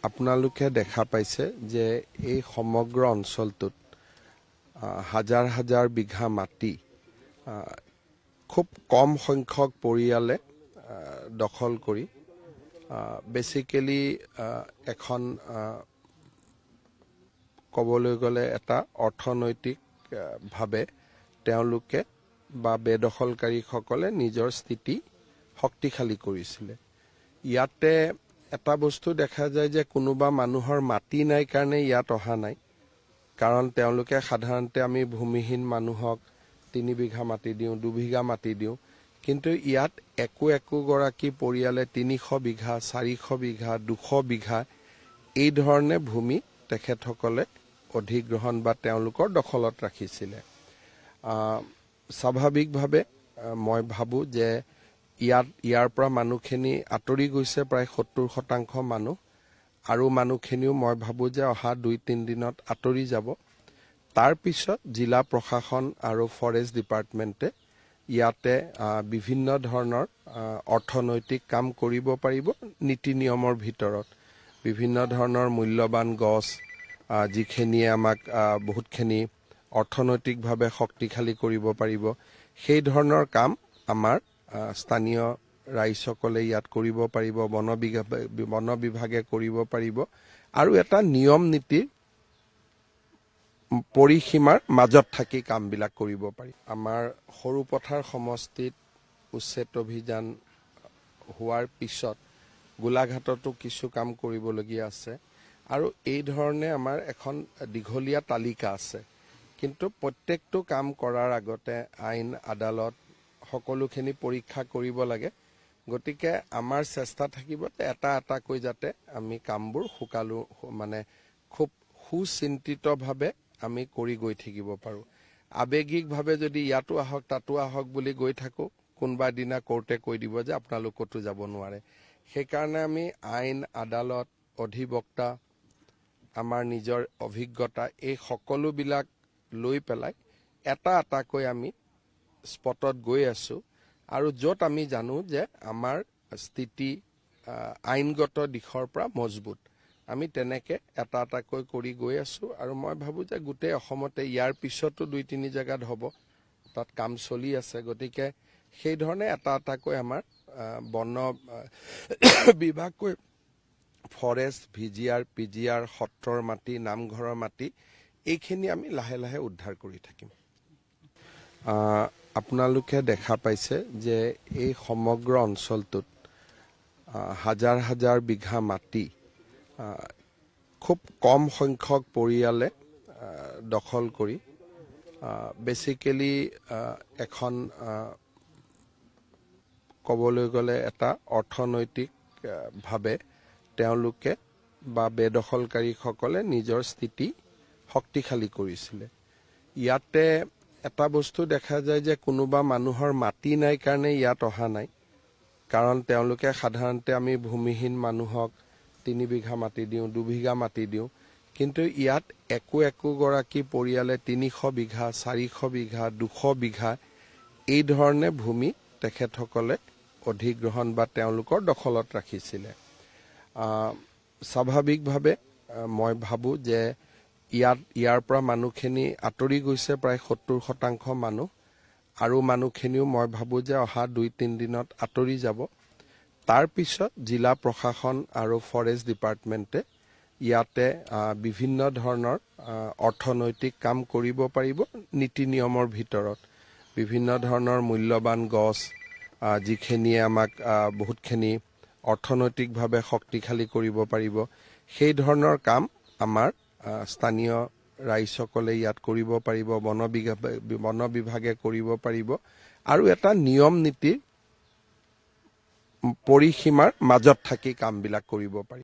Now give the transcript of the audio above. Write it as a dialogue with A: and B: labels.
A: আপোনালোকে দেখা পাইছে যে এই সমগ্ৰ অঞ্চলটোত হাজাৰ হাজাৰ বিঘা মাটি খুব কম সংখ্যক পৰিয়ালে দখল কৰি বেসিক্যালি এখন ক'বলৈ গ'লে এটা অৰ্থনৈতিক ভাৱে তেওঁলোকে বা বেদখলকাৰীসকলে নিজৰ স্থিতি শক্তিশালী কৰিছিল। ইয়াতে এটা বস্তু দেখা যায় যে কোনোবা মানুহৰ মাটি নাই কাৰণে ইয়াত অহা নাই, কাৰণ তেওঁলোকে সাধাৰণতে আমি ভূমিহীন মানুহক 3 বিঘা মাটি দিওঁ, 2 বিঘা মাটি দিওঁ, কিন্তু ইয়াত একো গৰাকী পৰিয়ালে 300 বিঘা, 400 বিঘা, 200 বিঘা এই ধৰণে ভূমি তেখেতসকলে অধিগ্ৰহণ বা তেওঁলোকৰ দখলত ৰাখিছিল। স্বাভাৱিকভাৱে মই ভাবো যে ইয়াৰ পৰা মানুহখিনি আঁতৰি গৈছে প্ৰায় 70% মানুহ, আৰু মানুহখিনিও মই ভাবো যে অহা 2-3 দিনত আঁতৰি যাব। তাৰ পিছত জিলা প্ৰশাসন আৰু ফৰেষ্ট ডিপাৰ্টমেণ্টে ইয়াতে বিভিন্ন ধৰণৰ অৰ্থনৈতিক কাম কৰিব পাৰিব। নীতি নিয়মৰ ভিতৰত বিভিন্ন ধৰণৰ মূল্যৱান গছ যিখিনিয়ে আমাক বহুতখিনি অৰ্থনৈতিকভাৱে শক্তিশালী কৰিব পাৰিব, সেই ধৰণৰ কাম আমাৰ স্থানীয় ৰাইজসকলে ইয়াত কৰিব পাৰিব, বন বিভাগে কৰিব পাৰিব, আৰু এটা নিয়ম নীতিৰ পৰিসীমাৰ মাজত থাকি কামবিলাক কৰিব পাৰি। আমাৰ সৰুপথাৰ সমষ্টিত উচ্ছেদ অভিযান হোৱাৰ পিছত গোলাঘাটতো কিছু কাম কৰিবলগীয়া আছে, আৰু এই ধৰণে আমাৰ এখন দীঘলীয়া তালিকা আছে। কিন্তু প্ৰত্যেকটো কাম কৰাৰ আগতে আইন আদালত সকলোখিনি পৰীক্ষা কৰিব লাগে। গতিকে আমাৰ চেষ্টা থাকিব যে এটাকৈ যাতে আমি কামবোৰ খুব সুচিন্তিতভাৱে আমি কৰি গৈ থাকিব পাৰোঁ। আৱেগিকভাৱে যদি ইয়াতো আহক তাতো আহক বুলি গৈ থাকোঁ, কোনোবা দিনা কোৰ্টে কৈ দিব যে আপোনালোক ক'তো যাব নোৱাৰে। সেইকাৰণে আমি আইন আদালত, অধিবক্তা, আমাৰ নিজৰ অভিজ্ঞতা, এই সকলোবিলাক লৈ পেলাই এটাকৈ আমি স্পটত গৈ আছো, আৰু য'ত আমি জানো যে আমাৰ স্থিতি আইনগত দিশৰ পৰা মজবুত, আমি তেনেকে এটাকৈ কৰি গৈ আছো। আৰু মই ভাবো যে গোটেই অসমতে ইয়াৰ পিছতো 2-3 জেগাত হ'ব, তাত কাম চলি আছে। গতিকে সেই ধৰণে এটাকৈ আমাৰ বন বিভাগকৈ ফৰেষ্ট, VGR, PGR, সত্ৰৰ মাটি, নামঘৰৰ মাটি, এইখিনি আমি লাহে লাহে উদ্ধাৰ কৰি থাকিম। আপোনালোকে দেখা পাইছে যে এই সমগ্ৰ অঞ্চলটোত হাজাৰ হাজাৰ বিঘা মাটি খুব কম সংখ্যক পৰিয়ালে দখল কৰি বেসিক্যালি এখন ক'বলৈ গ'লে এটা অৰ্থনৈতিক ভাৱে তেওঁলোকে বা বেদখলকাৰীসকলে নিজৰ স্থিতি শক্তিশালী কৰিছিল। ইয়াতে এটা বস্তু দেখা যায় যে কোনোবা মানুহৰ মাটি নাই কাৰণে ইয়াত অহা নাই, কাৰণ তেওঁলোকে সাধাৰণতে আমি ভূমিহীন মানুহক 3 বিঘা মাটি দিওঁ, 2 বিঘা মাটি দিওঁ, কিন্তু ইয়াত একো গৰাকী পৰিয়ালে 300 বিঘা, 400 বিঘা, 200 বিঘা এই ধৰণে ভূমি তেখেতসকলে অধিগ্ৰহণ বা তেওঁলোকৰ দখলত ৰাখিছিল। স্বাভাৱিকভাৱে মই ভাবো যে ইয়াৰ পৰা মানুহখিনি আঁতৰি গৈছে প্ৰায় 70% মানুহ, আৰু মানুহখিনিও মই ভাবো যে অহা 2-3 দিনত আঁতৰি যাব। তাৰ পিছত জিলা প্ৰশাসন আৰু ফৰেষ্ট ডিপাৰ্টমেণ্টে ইয়াতে বিভিন্ন ধৰণৰ অৰ্থনৈতিক কাম কৰিব পাৰিব। নীতি নিয়মৰ ভিতৰত বিভিন্ন ধৰণৰ মূল্যৱান গছ যিখিনিয়ে আমাক বহুতখিনি অৰ্থনৈতিকভাৱে শক্তিশালী কৰিব পাৰিব, সেই ধৰণৰ কাম আমাৰ স্থানীয় ৰাইজসকলে ইয়াত কৰিব পাৰিব, বন বিভাগে কৰিব পাৰিব, আৰু এটা নিয়ম নীতিৰ পৰিসীমাৰ মাজত থাকি কামবিলাক কৰিব পাৰিব।